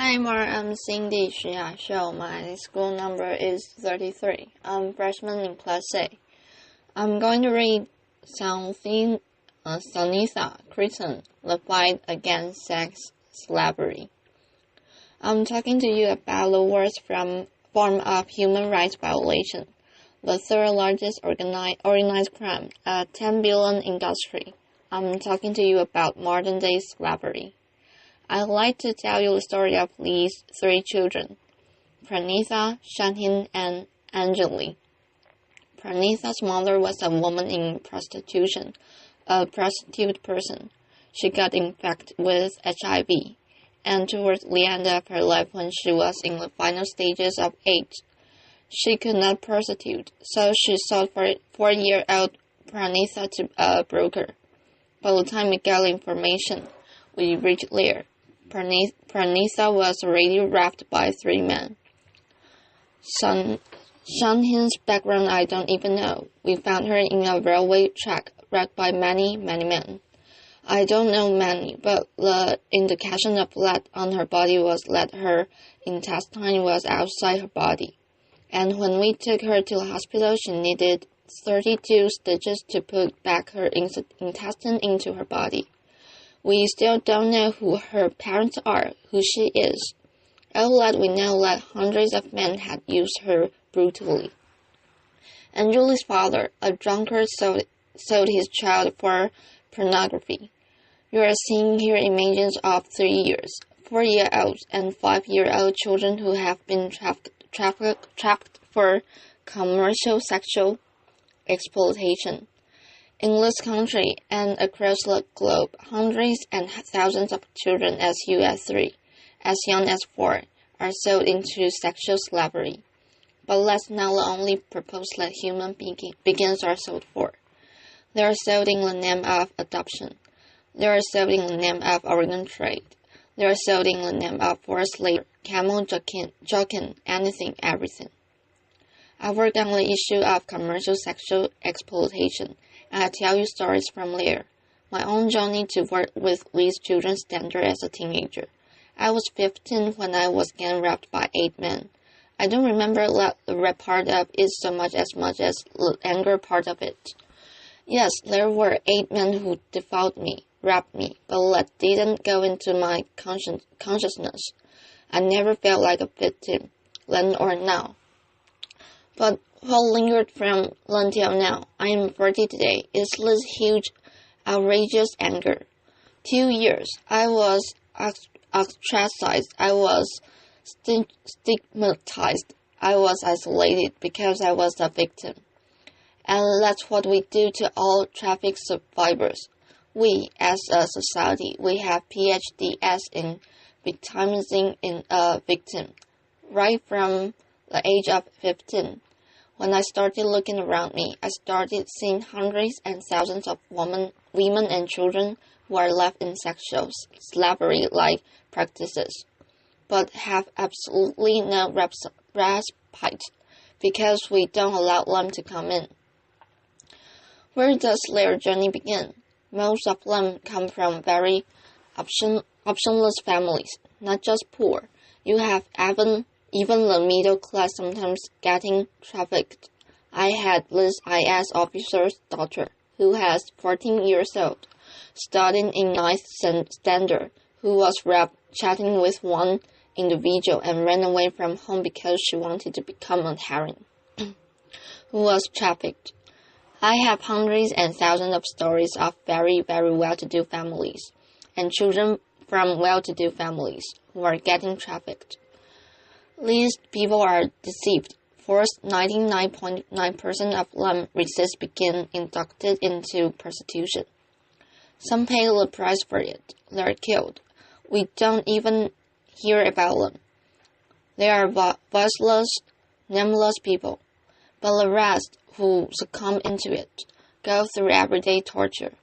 Hi, I'm Cindy Xu. My school number is 33. I'm freshman in Class A. I'm going to read something, Sunitha, Krishnan, the fight against sex slavery. I'm talking to you about the worst form of human rights violation, the third largest organized crime, a 10 billion industry. I'm talking to you about modern-day slavery. I'd like to tell you the story of these three children, Pranitha, Shanhin, and Anjali. Pranitha's mother was a woman in prostitution, a prostitute person. She got infected with HIV, and towards the end of her life when she was in the final stages of AIDS, she could not prostitute, so she sold 4-year-old Pranitha to a broker. By the time we got information, we reached there. Pranitha was already raped by 3 men. Shanhin's background I don't even know. We found her in a railway track wrecked by many men. I don't know many, but the indication of blood on her body was that her intestine was outside her body. And when we took her to the hospital, she needed 32 stitches to put back her intestine into her body. We still don't know who her parents are, who she is. All that we know that hundreds of men had used her brutally. Anjali's father, a drunkard, sold his child for pornography. You are seeing here images of 3 years, 4-year-olds, and 5-year-old children who have been trafficked for commercial sexual exploitation. In this country and across the globe, hundreds and thousands of children as young as 3, as young as 4, are sold into sexual slavery. But that's not the only purpose that human beings are sold for. They are sold in the name of adoption. They are sold in the name of organ trade. They are sold in the name of forced labor, camel jockeying, anything, everything. I worked on the issue of commercial sexual exploitation, and I tell you stories from there. My own journey to work with these children started as a teenager. I was 15 when I was gang raped by 8 men. I don't remember the rape part of it so much as the anger part of it. Yes, there were 8 men who defiled me, raped me, but that didn't go into my consciousness. I never felt like a victim, then or now. But what lingered from then till now, I am 40 today, is this huge, outrageous anger. 2 years, I was ostracized, I was stigmatized, I was isolated because I was a victim. And that's what we do to all traffic survivors. We, as a society, we have PhDs in victimizing in a victim, right from the age of 15. When I started looking around me, I started seeing hundreds and thousands of women and children who are left in sexual slavery-like practices, but have absolutely no respite because we don't allow them to come in. Where does their journey begin? Most of them come from very optionless families, not just poor. You have even the middle class sometimes getting trafficked. I had this IS officer's daughter, who has 14 years old, studying in 9th standard, who was raped chatting with one individual and ran away from home because she wanted to become a heroine, who was trafficked. I have hundreds and thousands of stories of very, very well-to-do families and children from well-to-do families who are getting trafficked. These people are deceived. Forced 99.9% of them resist being inducted into prostitution. Some pay the price for it. They are killed. We don't even hear about them. They are voiceless, nameless people. But the rest who succumb into it go through everyday torture.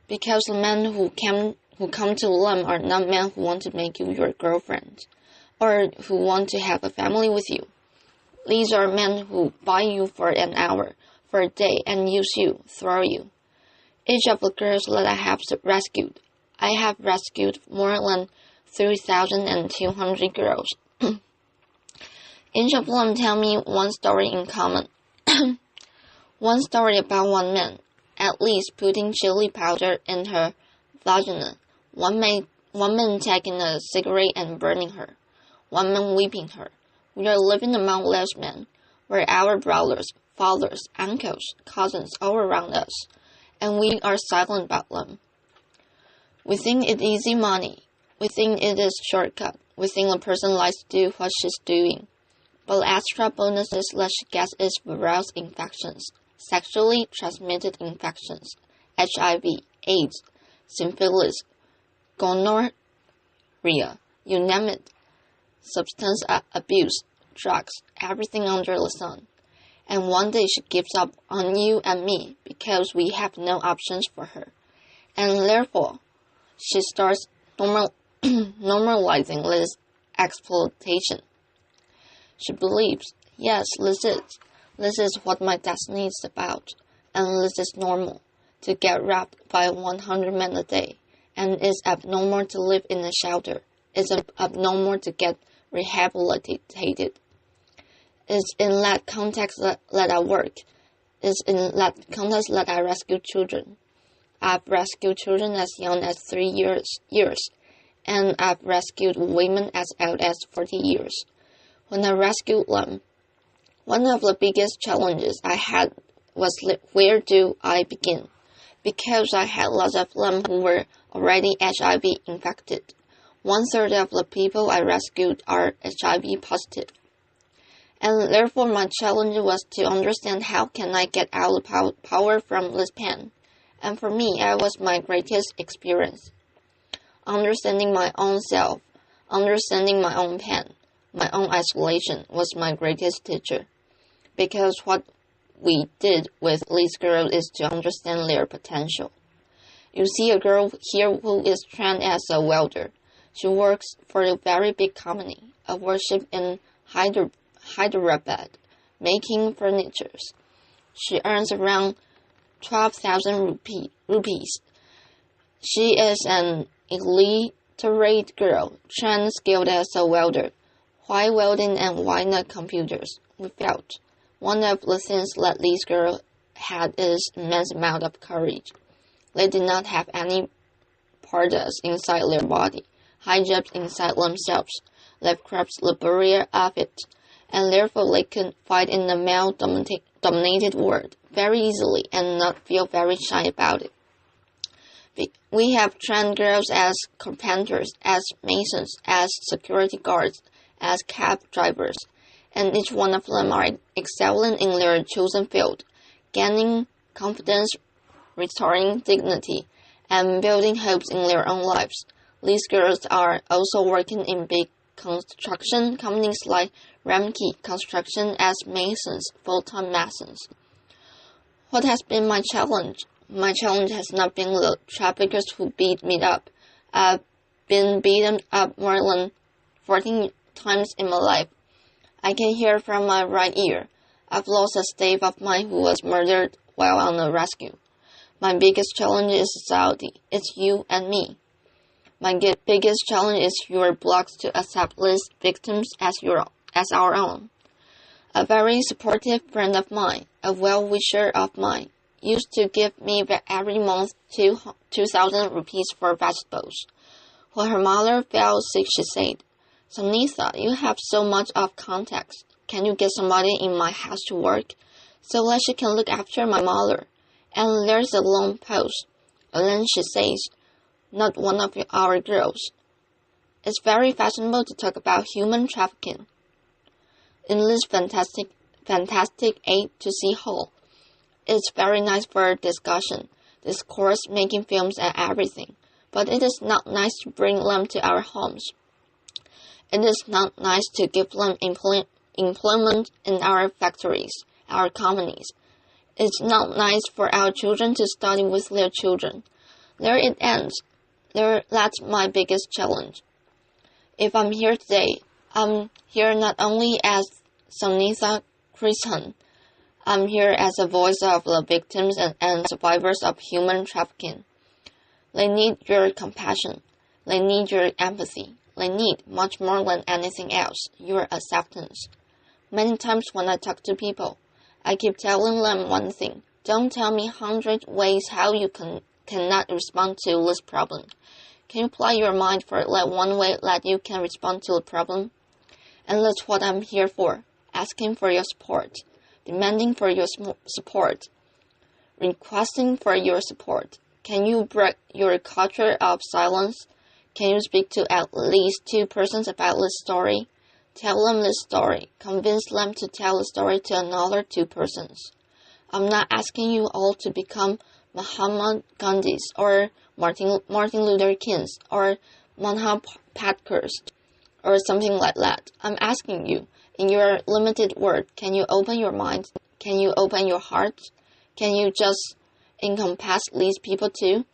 Because the men who come to them are not men who want to make you your girlfriend, or who want to have a family with you. These are men who buy you for an hour, for a day, and use you, throw you. Each of the girls that I have rescued more than 3,200 girls. Each of them tell me one story in common. One story about one man, at least putting chili powder in her vagina. One man taking a cigarette and burning her. One man whipping her. We are living among less men, where our brothers, fathers, uncles, cousins all around us, and we are silent about them. We think it easy money. We think it is shortcut. We think a person likes to do what she's doing. But extra bonuses that she gets is virus infections, sexually transmitted infections, HIV, AIDS, syphilis, gonorrhea, you name it, substance abuse, drugs, everything under the sun. And one day she gives up on you and me because we have no options for her. And therefore, she starts normalizing this exploitation. She believes, yes, this is what my destiny is about, and this is normal, to get raped by 100 men a day, and it's abnormal to live in a shelter. It's abnormal to get rehabilitated. It's in that context that I work. It's in that context that I rescue children. I've rescued children as young as 3 years, and I've rescued women as old as 40 years. When I rescued them, one of the biggest challenges I had was where do I begin? Because I had lots of them who were already HIV infected. 1/3 of the people I rescued are HIV positive. And therefore my challenge was to understand how can I get out the power from this pain. And for me, that was my greatest experience. Understanding my own self, understanding my own pain, my own isolation was my greatest teacher. Because what we did with these girls is to understand their potential. You see a girl here who is trained as a welder. She works for a very big company, a workshop in Hyderabad, making furniture. She earns around 12,000 rupees. She is an illiterate girl, trained skilled as a welder. Why welding and why not computers? We felt. One of the things that these girls had is immense amount of courage. They did not have any pardas inside their body, hijabs inside themselves. They crossed the barrier of it, and therefore they could fight in the male-dominated world very easily and not feel very shy about it. We have trained girls as carpenters, as masons, as security guards, as cab drivers, and each one of them are excelling in their chosen field, gaining confidence, restoring dignity, and building hopes in their own lives. These girls are also working in big construction companies like Ramkey Construction as masons, full-time masons. What has been my challenge? My challenge has not been the traffickers who beat me up. I've been beaten up more than 14 times in my life. I can hear from my right ear. I've lost a slave of mine who was murdered while on a rescue. My biggest challenge is society. It's you and me. My biggest challenge is your blocks to accept these victims as our own. A very supportive friend of mine, a well-wisher of mine, used to give me every month 2,000 rupees for vegetables. When her mother fell sick, she said, "Sunitha, you have so much of contacts. Can you get somebody in my house to work so that she can look after my mother?" And there's a long pause. And then she says, "Not one of our girls." It's very fashionable to talk about human trafficking in this fantastic A to C hall. It's very nice for discussion, discourse, making films and everything, but it is not nice to bring them to our homes. It is not nice to give them employment in our factories, our companies. It's not nice for our children to study with their children. There it ends. That's my biggest challenge. If I'm here today, I'm here not only as Sunitha Krishnan. I'm here as a voice of the victims and survivors of human trafficking. They need your compassion. They need your empathy. They need, much more than anything else, your acceptance. Many times when I talk to people, I keep telling them one thing. Don't tell me 100 ways how you cannot respond to this problem. Can you apply your mind for that one way that you can respond to the problem? And that's what I'm here for, asking for your support, demanding for your support, requesting for your support. Can you break your culture of silence? Can you speak to at least 2 persons about this story? Tell them this story. Convince them to tell the story to another 2 persons. I'm not asking you all to become Mahatma Gandhis or Martin Luther Kings or Manha Patkars or something like that. I'm asking you, in your limited word, can you open your mind? Can you open your heart? Can you just encompass these people too?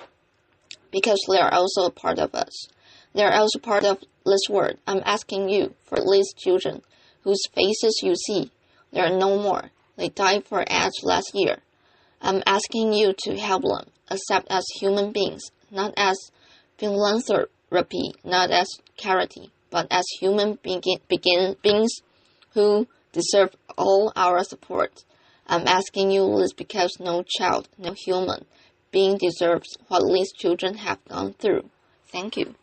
Because they are also a part of us. They are also part of this world. I'm asking you for these children whose faces you see. They are no more. They died for AIDS last year. I'm asking you to help them, accept as human beings, not as philanthropy, not as charity, but as human beings who deserve all our support. I'm asking you this because no child, no human being deserves what these children have gone through. Thank you.